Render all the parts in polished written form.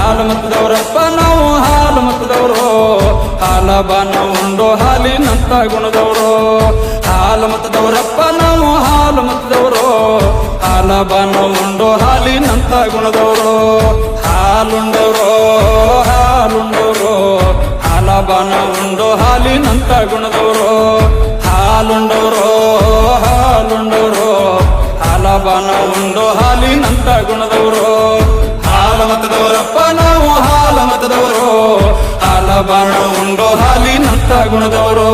ಹಾಲು ಮತದವರಪ್ಪ ನಾವು ಹಾಲು ಮತದವರು, ಹಾಲಬಾನ ಉಂಡು ಹಾಲಿನಂತ ಗುಣದವರು. ಹಾಲು ಮತದವರಪ್ಪ ನಾವು ಹಾಲು ಮತದವರು, ಹಾಲಬಾನ ಉಂಡು ಹಾಲಿನಂತ ಗುಣದವರು. ಹಾಲುಂಡವರು ಹಾಲುಂಡವರು, ಹಾಲಬಾನ ಉಂಡು ಹಾಲಿನಂತ ಗುಣದವರು. ಹಾಲುಂಡವರು ಹಾಲುಂಡವರು, ಹಾಲಬಾನ ಉಂಡು ಹಾಲಿನಂತ ಗುಣದವರು. ಹಾಲ ಮತದವರಪ್ಪ ನಾವು ಹಾಲ ಮತದವರು, ಹಾಲಬಾನ ಉಂಡು ಹಾಲಿನಂತ ಗುಣದವರು.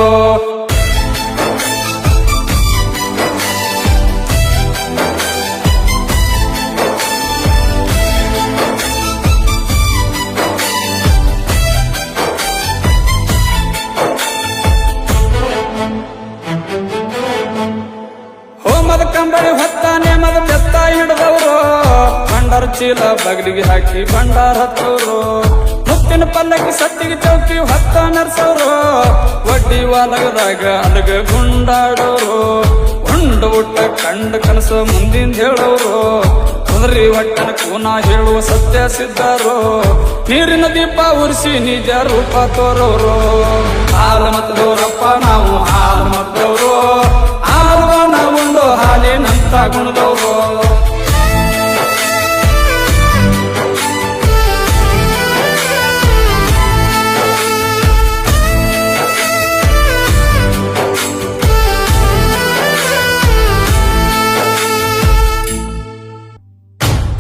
ಹೋಮದ ಕಂಬಳಿ ಹೊತ್ತ ನೇಮದ ಬೆತ್ತ ಹಿಡಿದವರು, ಭಂಡಾರ ಚೀಲ ಬಗಲಿಗೆ ಹಾಕಿ ಭಂಡಾರ ಹತ್ತವರು. ಮುತ್ತಿನ ಪಲ್ಲಕ್ಕಿ ಸತ್ತಿಗೆ ಚೌಕಿ ಹೊತ್ತ ನರ್ಸವರು, ಒಡ್ಡಿ ವಾಲಗದಾಗ ಅಲಗ ಗುಂಡಾಡೋರು. ಉಂಡು ಊಟ ಕಂಡ ಕನಸ ಮುಂದಿನ ಹೇಳೋರು, ಕುದುರಿ ಒಟ್ಟನ ಕೂನ ಹೇಳುವ ಸತ್ಯ ಸಿದ್ಧರು. ನೀರಿನ ದೀಪ ಉರಿಸಿ ನಿಜ ರೂಪ ತೋರೋರು. ಹಾಲು ಮತದವರಪ್ಪ ನಾವು ಹಾಲು ಮತದವರು, ಹಾಲಬಾನ ಉಂಡು ಹಾಲಿನಂತ ಗುಣದವರು.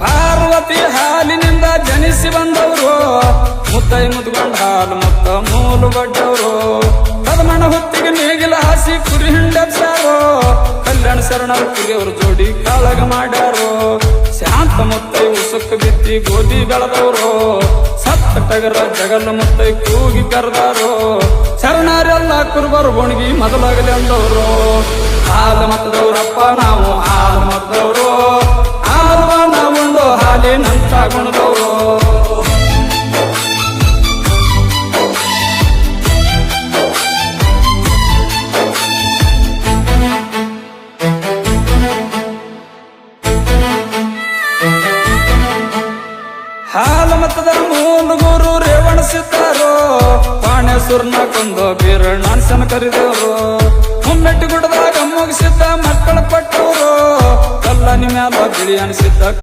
ಪಾರ್ವತಿ ಹಾಲಿನಿಂದ ಜನಿಸಿ ಬಂದವರು, ಮುತ್ತೈ ಮುದ್ಕೊಂಡ ಹಾಲು ಮುತ್ತ ಮೂಲು ಬಡ್ಡವರು. ಕದಮಣ ಹೊತ್ತಿಗೆ ನೇಗಿಲ ಹಾಸಿ ಕುರಿ ಹಿಂಡಸಾರು, ಕಲ್ಯಾಣ ಶರಣರ ಕುರಿಯವರು ಜೋಡಿ ಕಾಳಗ ಮಾಡ್ಯಾರು. ಶಾಂತ ಮುತ್ತೈ ಉಸುಕ್ ಬಿತ್ತಿ ಗೋಧಿ ಬೆಳೆದವರು, ಸತ್ತ ಟಗರ ಜಗಲ್ಲ ಮುತ್ತೈ ಕೂಗಿ ಕರೆದಾರು. ಶರಣರೆಲ್ಲ ಕುರುಬರು ಒಣಗಿ ಮೊದಲಾಗಲಿ ಅಂದವರು. ಹಾಲು ಮತದವರಪ್ಪ ನಾವು ಹಾಲು ಮತದವರು, ಹಾಲಬಾನ ಉಂಡು ಹಾಲಿನಂತ ಗುಣದವರು. ಹಾಲು ಮತದ ಮೂಲ ಗುರು ರೇವಣ ಸಿದ್ಧಾರು, ಪಾಣೇಶ್ವರನ ಕೊಂದು ಬೀರಣ್ಣನ ಕರಿದವರು. ಮುಮ್ಮೆಟ್ಟಿ ಗುಡ್ಡದಾಗ ಮುಗಿಸಿದ್ದ ಮಕ್ಕಳ ಪಟ್ಟವರು, ಕಲ್ಲನಿ ಮ್ಯಾಲ ಬಿಳಿ ಅನಿಸಿದ್ದ